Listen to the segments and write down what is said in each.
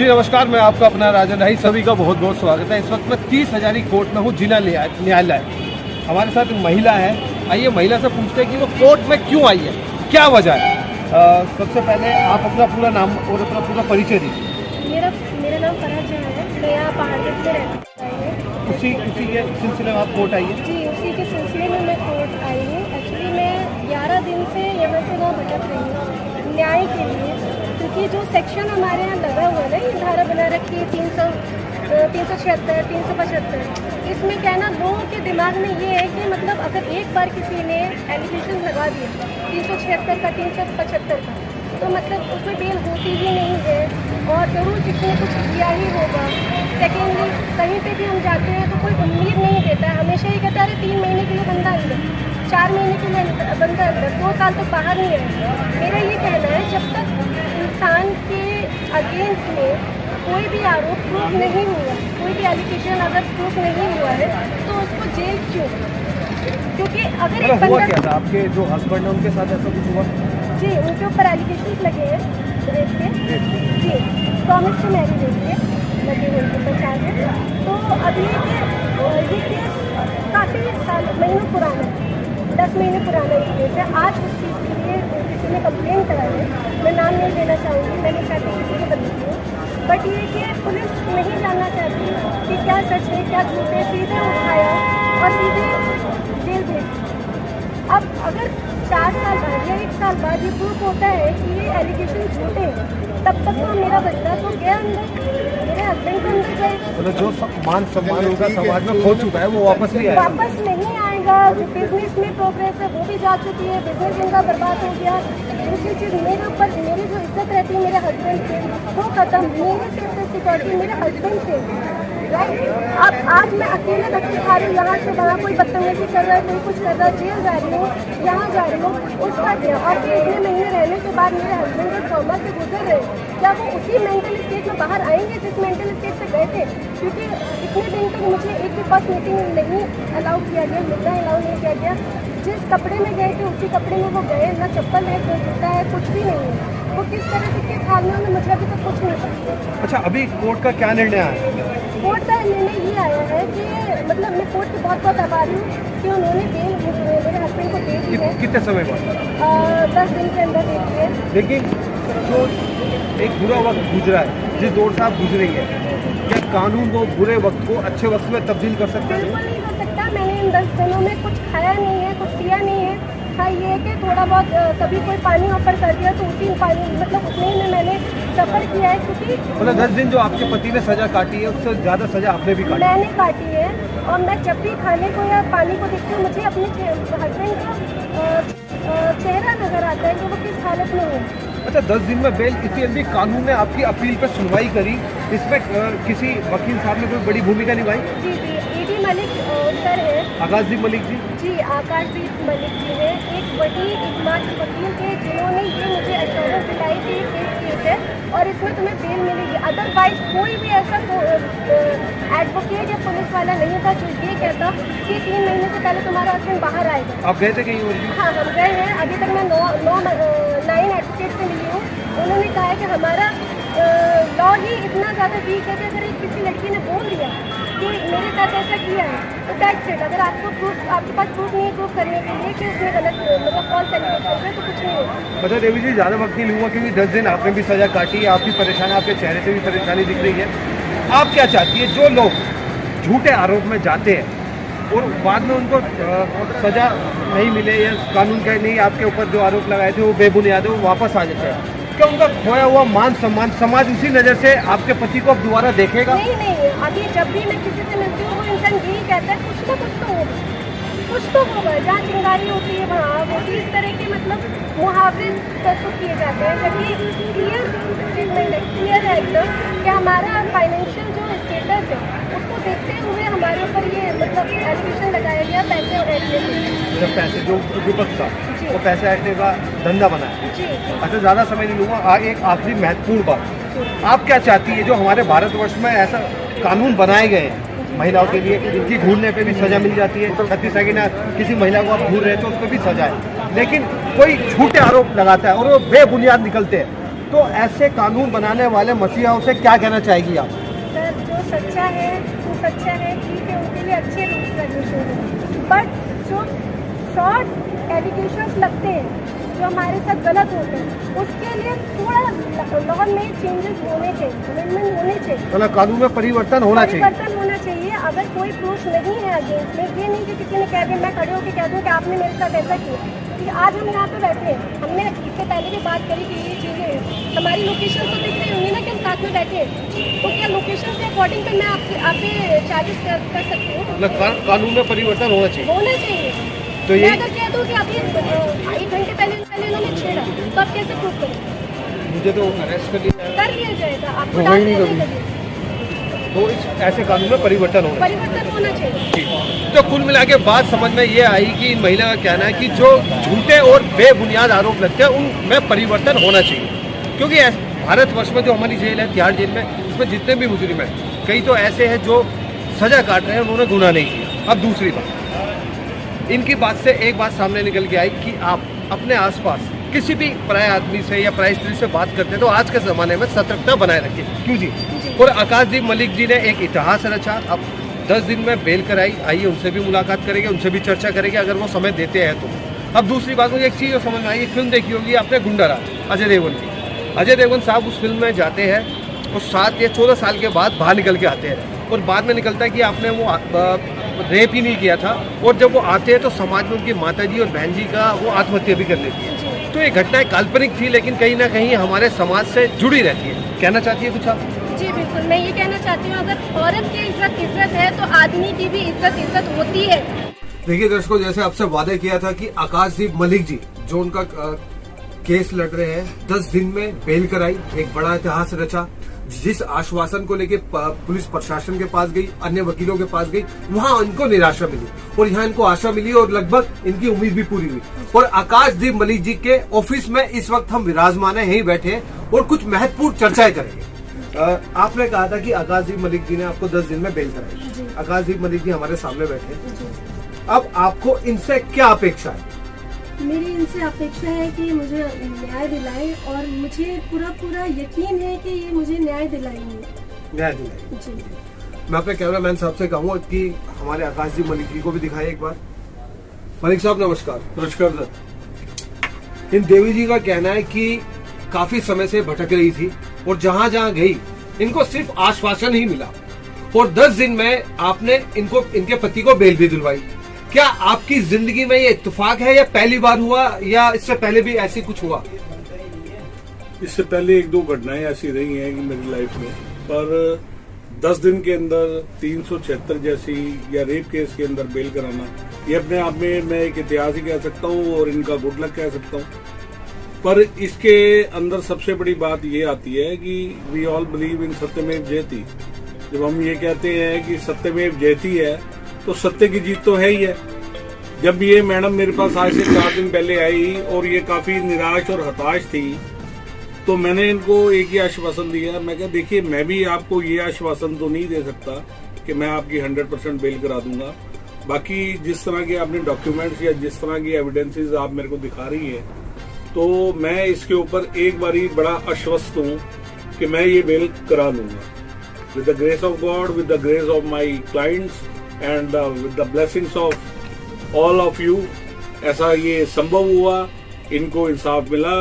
जी नमस्कार, मैं आपका अपना राजन भाई, सभी का बहुत बहुत स्वागत है। इस वक्त मैं 30 हजारी कोर्ट में हूँ, जिला न्यायालय। हमारे साथ एक महिला है, आइए महिला से पूछते हैं कि वो कोर्ट में क्यों आई है, क्या वजह है। सबसे पहले आप अपना पूरा नाम और अपना पूरा परिचय दीजिए। मेरा नाम फरहत जहां है। मैं यहाँ पहाड़गढ़ में रहती हूँ। उसी के सिलसिले में आप कोर्ट आई है? जी, उसी के सिलसिले में मैं कोर्ट आई हूँ। एक्चुअली मैं 11 दिन से यहाँ से वहाँ भटक रही हूँ न्याय के लिए, क्योंकि जो सेक्शन हमारे यहाँ लगा हुआ है, ये धारा बना रखी है 376, 375। इसमें क्या है ना, लोगों के दिमाग में ये है कि मतलब अगर एक बार किसी ने एलिगेशन लगा दिया 376 का, 375 का, तो मतलब उसमें बेल होती ही नहीं है और ज़रूर किसी ने कुछ किया ही होगा। सेकेंडली, कहीं पे भी हम जाते हैं तो कोई उम्मीद नहीं देता है, हमेशा ये कहता है 3 महीने के लिए बंदा अंदर, 4 महीने के लिए बंदा अंदर, 2 साल तो बाहर नहीं है। मेरा ये कहना है, जब तक इंसान के अगेंस्ट में कोई भी आरोप प्रूफ नहीं हुआ, कोई भी एलिगेशन अगर प्रूफ नहीं हुआ है, तो उसको जेल क्यों? क्योंकि अगर एक हुआ बंदा, क्या था, आपके जो हस्बैंड है उनके साथ ऐसा कुछ हुआ? जी उनके ऊपर एलिगेशन लगे हैं रेप के, जी प्रॉमिस टू मैरिज रेप के लगे हुए उनके ऊपर चार्जेस। तो अभी ये केस काफ़ी साल महीनों पुराना है, 10 महीने पुराना ये केस है। आज उस चीज़ के लिए किसी ने कंप्लेन करा है, मैं नाम नहीं देना चाहूँगी, मैंने चाहती किसी को बताती हूँ, बट ये कि पुलिस नहीं जानना चाहती कि क्या सच है क्या झूठ है, सीधे उठाया और सीधे जेल भेज। अब अगर 4 साल बाद या 1 साल बाद ये प्रूफ होता है कि ये एलिगेशन झूठे हैं, तब तक तो मेरा बच्चा तो गया अंदर, मेरे हस्बैंड को अंदर जाए, मतलब जो मान सम्मान उनका समाज में खो चुका है वो वापस नहीं आएगा। वापस नहीं आएगा। जो बिजनेस में प्रोग्रेस है वो भी जा चुकी है, बिजनेस इनका बर्बाद हो गया। दूसरी चीज़, मेरे ऊपर मेरी जो इज्जत रहती है मेरे हस्बैंड से, वो खत्म। मेरे सिर्फ सिक्योरिटी मेरे हस्बैंड से, राइट। अब आज मैं अकेले धक्के खा रही हूँ, यहाँ से वहाँ कोई बदतमीजी कर रहा है, कोई कुछ कर रहा है, जेल जा रही हूँ, यहाँ जा रही हूँ, उसका क्या? और फिर इतने महीने रहने के बाद मेरे हस्बैंड जो ट्रॉमा से गुजर रहे, क्या वो उसी मेंटल स्टेट में बाहर आएंगे जिस मेंटल स्टेट से गए थे? क्योंकि इतने दिन तक मुझे एक भी फर्स्ट मीटिंग नहीं अलाउ किया गया, मिलना अलाउ नहीं किया गया। जिस कपड़े में गए थे उसी कपड़े में वो गए, ना चप्पल है, कोई जूता है, कुछ भी नहीं है। वो किस तरह से किस हाल में, मुझे अभी तक कुछ नहीं पता। अच्छा, अभी कोर्ट का क्या निर्णय आया? कोर्ट का निर्णय ये आया है कि मतलब मैं कोर्ट की बहुत आभारी हूँ कि उन्होंने बेल मेरे हस्बैंड को दे दी है। कितने समय बाद? 10 दिन के अंदर दे दी है। लेकिन जो एक बुरा वक्त गुजरा है, जिस दौर से आप गुजरी है, क्या कानून वो बुरे वक्त को अच्छे वक्त में तब्दील कर सकता है? बिल्कुल नहीं कर सकता। मैंने इन 10 दिनों में कुछ खाया नहीं है, कुछ पिया नहीं है। हाँ, ये है कि थोड़ा बहुत कभी कोई पानी ऑफर कर दिया तो उसी पानी, मतलब उतने ही में मैंने सफ़र किया है। क्योंकि मतलब 10 दिन जो आपके पति ने सजा काटी है, उससे ज़्यादा सजा आपने भी काटी? मैंने काटी है। और मैं जब भी खाने को या पानी को देखती हूँ, मुझे अपने हस्बैंड का चेहरा नजर आता है कि वो किस हालत में है। अच्छा, 10 दिन में बेल, इतनी जल्दी कानून ने आपकी अपील पर सुनवाई करी, इसमें किसी वकील साहब ने कोई बड़ी भूमिका निभाई? जी जी, ईडी मलिक सर है, आकाशदीप मलिक जी। जी आकाशदीप मलिक जी है, एक वही एकमात्र वकील थे जिन्होंने ये मुझे एश्योरेंस दिलाई थी केस है और इसमें तुम्हें बेल मिलेगी। अदरवाइज कोई भी ऐसा एडवोकेट या पुलिस वाला नहीं था जो ये कहता कि 3 महीने से पहले तुम्हारा हस्बैंड बाहर आएगा। आप गए थे कहीं और? हाँ, हम गए हैं। अभी तक मैं 9 एडवोकेट से मिली हूँ। उन्होंने कहा है कि हमारा लॉ ही इतना ज़्यादा वीक है कि अगर किसी लड़की ने बोल दिया कि मेरे साथ ऐसा किया है तो दैट्स इट। अगर आपको प्रूफ, आपके पास प्रूफ नहीं है प्रूफ करने के लिए कि उसने गलत मतलब फॉल्स एलिगेशन कर रहे हैं, तो कुछ नहीं होगा। अच्छा देवी जी, ज़्यादा वक्त नहीं लूँगा क्योंकि 10 दिन आपने भी सजा काटी है, आप भी परेशान, आपके चेहरे से भी परेशानी दिख रही है। आप क्या चाहती है, जो लोग झूठे आरोप में जाते हैं और बाद में उनको सजा नहीं मिले या कानून का नहीं, आपके ऊपर जो आरोप लगाए थे वो बेबुनियाद है, वो वापस आ जाते हैं, क्या उनका खोया हुआ मान सम्मान समाज उसी नज़र से आपके पति को अब दोबारा देखेगा? नहीं नहीं, अभी जब भी मैं किसी से मिलती हूँ वो इंसान यही कहता है कुछ ना कुछ तो होगा, कुछ तो होगा। जहाँ चिंगारी होती है वहाँ होती, इस तरह के मतलब मुहावरे प्रस्तुत किए जाते हैं। जबकि क्लियर स्टेटमेंट है, क्लियर है एकदम कि हमारा फाइनेंशियल जो स्टेटस है उसको देखते हुए हमारे ऊपर ये मतलब एलिगेशन लगाया गया पैसे और जब पैसे जो विपक्ष था वो पैसे ऐंठने का धंधा बनाया। जी। अच्छा, ज़्यादा समय नहीं लूँगा, एक आखिरी महत्वपूर्ण बात, आप क्या चाहती है, जो हमारे भारतवर्ष में ऐसा कानून बनाए गए हैं महिलाओं के लिए, जिनकी घूरने पे भी सजा मिल जाती है, 36 सेकंड किसी महिला को आप घूर रहे हैं तो उस पर भी सजा है, लेकिन कोई झूठे आरोप लगाता है और वो बेबुनियाद निकलते हैं, तो ऐसे कानून बनाने वाले मसीहाओं से क्या कहना चाहेगी आप? सर जो सच्चा है वो सच्चा है, ठीक है, उनके लिए अच्छे रूल्स रेगुलेशन है, बट जो फ्रॉड एलिगेशंस लगते हैं जो हमारे साथ गलत होते हैं उसके लिए थोड़ा लॉ में चेंजेस होने चाहिए, अमेंडमेंट होने चाहिए, मतलब कानून में परिवर्तन होना चाहिए। परिवर्तन होना चाहिए। अगर कोई प्रूफ नहीं है अगेंस्ट में, ये नहीं कि किसी ने कह दिया मैं खड़े होकर कह दूँ कि आपने मेरे साथ ऐसा किया, कि आज हम यहाँ पे बैठे हैं, हमने इससे पहले भी बात करी कि ये चीज़ें हैं, हमारी लोकेशन तो दिख रही होंगी ना कि हम साथ में बैठे हैं, तो क्या लोकेशन के अकॉर्डिंग पे मैं आप पे चार्जेस कर सकती हूँ? मतलब कानून में परिवर्तन होना चाहिए। तो मैं ये अगर कह दूँ कि अभी 1 घंटे पहले इन्होंने छेड़ा तो आप कैसे प्रूफ करेंगे? मुझे तो अरेस्ट कर लिया जाएगा, आपको वही डाल नहीं दिया करूँ। जाएगा। तो इस ऐसे कानून में परिवर्तन होना चाहिए। तो कुल मिला के बात समझ में ये आई कि इन महिला का कहना है कि जो झूठे और बेबुनियाद आरोप लगते हैं उनमें परिवर्तन होना चाहिए, क्योंकि भारतवर्ष में जो हमारी जेल है तिहाड़ जेल में, इसमें जितने भी मुजरिम हैं कई तो ऐसे हैं जो सजा काट रहे हैं, उन्होंने गुनाह नहीं किया। अब दूसरी बात, इनकी बात से एक बात सामने निकल के आई कि आप अपने आसपास किसी भी पराये आदमी से या पराई स्त्री से बात करते हैं तो आज के ज़माने में सतर्कता बनाए रखिए। क्यों जी? और आकाशदीप मलिक जी ने एक इतिहास रचा, अब 10 दिन में बेल कराई, आइए उनसे भी मुलाकात करेंगे, उनसे भी चर्चा करेंगे अगर वो समय देते हैं तो। अब दूसरी बात, मुझे एक चीज़ समझ में आई, फिल्म देखी होगी आपने गुंडा राज, अजय देवगन की। अजय देवगन साहब उस फिल्म में जाते हैं और 7 या 14 साल के बाद बाहर निकल के आते हैं और बाद में निकलता है कि आपने वो रेप ही नहीं किया था, और जब वो आते हैं तो समाज में उनकी माताजी और बहन जी का वो आत्महत्या भी कर लेती है। तो ये घटनाएं काल्पनिक थी लेकिन कहीं ना कहीं हमारे समाज से जुड़ी रहती है। कहना चाहती है कुछ आप? जी बिल्कुल, मैं ये कहना चाहती हूँ अगर औरत की इज्जत है तो आदमी की भी इज्जत होती है। देखिए दर्शकों, जैसे आपसे वादा किया था कि आकाशदीप मलिक जी जो उनका केस लड़ रहे हैं 10 दिन में बेल कराई, एक बड़ा इतिहास रचा। जिस आश्वासन को लेके पुलिस प्रशासन के पास गई, अन्य वकीलों के पास गई, वहां इनको निराशा मिली और यहाँ इनको आशा मिली और लगभग इनकी उम्मीद भी पूरी हुई। और आकाशदीप मलिक जी के ऑफिस में इस वक्त हम विराजमान हैं, यहीं बैठे हैं और कुछ महत्वपूर्ण चर्चाएं करेंगे। आपने कहा था कि आकाशदीप मलिक जी ने आपको 10 दिन में बेल कराई। आकाशदीप मलिक जी हमारे सामने बैठे हैं। अब आपको इनसे क्या अपेक्षा है? मेरी इनसे अपेक्षा है कि मुझे न्याय दिलाएं और मुझे पूरा यकीन है कि ये मुझे न्याय दिलाएंगे। न्याय दिलाएंगे जी। मैं अपने कैमरामैन साहब से कहूँगा कि हमारे आकाशदीप मलिक जी को भी दिखाएं एक बार। मलिक साहब नमस्कार। नमस्कार सर। इन देवी जी का कहना है कि काफी समय से भटक रही थी और जहाँ जहाँ गई इनको सिर्फ आश्वासन ही मिला और 10 दिन में आपने इनको इनके पति को बेल भी दिलवाई। क्या आपकी जिंदगी में ये इत्तेफाक है या पहली बार हुआ या इससे पहले भी ऐसी कुछ हुआ? इससे पहले 1-2 घटनाएं ऐसी रही हैं कि मेरी लाइफ में, पर 10 दिन के अंदर 376 जैसी या रेप केस के अंदर बेल कराना, ये अपने आप में मैं एक इतिहास ही कह सकता हूँ और इनका गुड लक कह सकता हूँ। पर इसके अंदर सबसे बड़ी बात ये आती है कि वी ऑल बिलीव इन सत्यमेव जयति। जब हम ये कहते हैं कि सत्यमेव जयति है तो सत्य की जीत तो है ही है। जब ये मैडम मेरे पास आज से 4 दिन पहले आई और ये काफी निराश और हताश थी, तो मैंने इनको एक ही आश्वासन दिया। मैं कहा देखिए, मैं भी आपको ये आश्वासन तो नहीं दे सकता कि मैं आपकी 100% बेल करा दूंगा। बाकी जिस तरह के आपने डॉक्यूमेंट्स या जिस तरह की एविडेंसेस आप मेरे को दिखा रही है, तो मैं इसके ऊपर एक बारी बड़ा आश्वस्त हूँ कि मैं ये बेल करा लूंगा। With the grace of God, with the grace of my clients and with the blessings of all of you, ऐसा ये संभव हुआ। इनको इंसाफ मिला,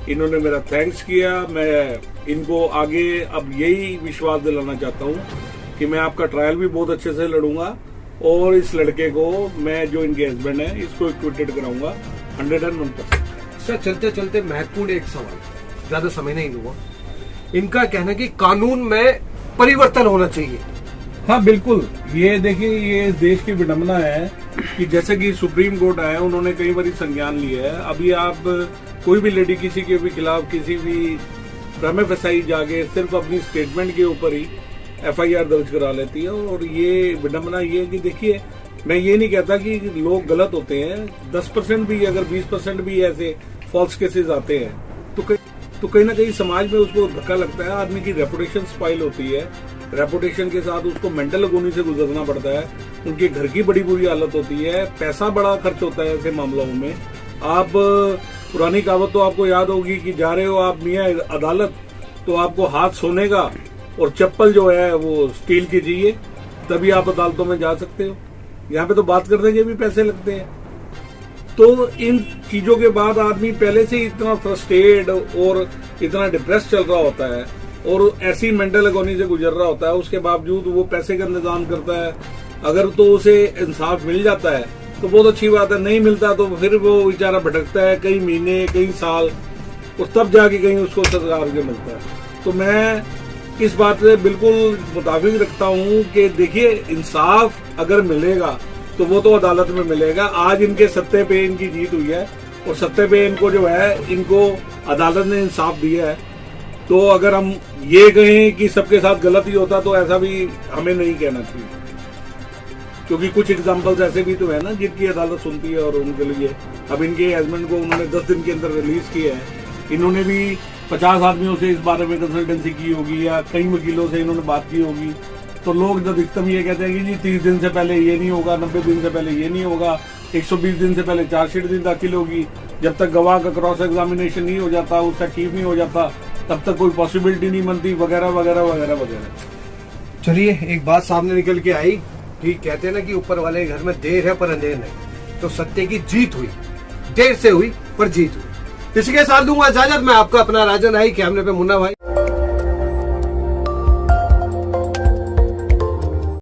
इन्होंने मेरा थैंक्स किया। मैं इनको आगे अब यही विश्वास दिलाना चाहता हूँ कि मैं आपका ट्रायल भी बहुत अच्छे से लड़ूंगा और इस लड़के को, मैं जो इनके हस्बैंड है, इसको एक्विटेड कराऊंगा 101%। सर चलते चलते महत्वपूर्ण एक सवाल, ज्यादा समय नहीं लूंगा। इनका कहना है कि कानून में परिवर्तन होना चाहिए। हाँ बिल्कुल, ये देखिए, ये इस देश की विडंबना है कि जैसे कि सुप्रीम कोर्ट आया, उन्होंने कई बार संज्ञान लिया है। अभी आप कोई भी लेडी किसी के भी खिलाफ किसी भी प्रेमा फेसाई जाके सिर्फ अपनी स्टेटमेंट के ऊपर ही FIR दर्ज करा लेती है। और ये विडंबना ये है कि देखिए, मैं ये नहीं कहता कि लोग गलत होते हैं, 10% भी अगर 20% भी ऐसे फॉल्स केसेस आते हैं तो कहीं ना कहीं समाज में उसको धक्का लगता है। आदमी की रेपुटेशन स्पाइल होती है, रेपुटेशन के साथ उसको मेंटल अगोनी से गुजरना पड़ता है, उनके घर की बड़ी बुरी हालत होती है, पैसा बड़ा खर्च होता है ऐसे मामलों में। आप पुरानी कहावत तो आपको याद होगी कि जा रहे हो आप मियाँ अदालत तो आपको हाथ सोने का और चप्पल जो है वो स्टील की चाहिए, तभी आप अदालतों में जा सकते हो। यहाँ पे तो बात करने के भी पैसे लगते हैं। तो इन चीजों के बाद आदमी पहले से ही इतना फ्रस्ट्रेटेड और इतना डिप्रेस चल रहा होता है और ऐसी मेंटल एगोनी से गुजर रहा होता है, उसके बावजूद वो पैसे का इंतजाम करता है। अगर तो उसे इंसाफ मिल जाता है तो बहुत अच्छी बात है, नहीं मिलता तो फिर वो बेचारा भटकता है कई महीने कई साल, और तब जाके कहीं उसको सरकार के मिलता है। तो मैं इस बात से बिल्कुल मुताबिक रखता हूँ कि देखिए, इंसाफ अगर मिलेगा तो वो तो अदालत में मिलेगा। आज इनके सत्ते पे इनकी जीत हुई है और सत्ते पे इनको जो है, इनको अदालत ने इंसाफ दिया है। तो अगर हम ये कहें कि सबके साथ गलत ही होता तो ऐसा भी हमें नहीं कहना चाहिए, क्योंकि कुछ एग्जांपल्स ऐसे भी तो है ना जिनकी अदालत सुनती है और उनके लिए अब इनके हस्बैंड को उन्होंने 10 दिन के अंदर रिलीज किया है। इन्होंने भी 50 आदमियों से इस बारे में कंसल्टेंसी की होगी या कई वकीलों से इन्होंने बात की होगी। तो लोग जब अधिकतम ये कहते हैं कि जी 30 दिन से पहले ये नहीं होगा, 90 दिन से पहले ये नहीं होगा, 120 दिन से पहले चार्जशीट दिन दाखिल होगी, जब तक गवाह का क्रॉस एग्जामिनेशन नहीं हो जाता, उसका चीफ नहीं हो जाता, तब तक कोई पॉसिबिलिटी नहीं बनती, वगैरह वगैरह वगैरह वगैरह। चलिए, एक बात सामने निकल के आई कि कहते हैं ना कि ऊपर वाले घर में देर है पर अंधेर नहीं। तो सत्य की जीत हुई, देर से हुई पर जीत हुई। इसी के साथ दूंगा इजाजत। मैं आपका अपना राजन आई, कैमरे पे मुन्ना भाई।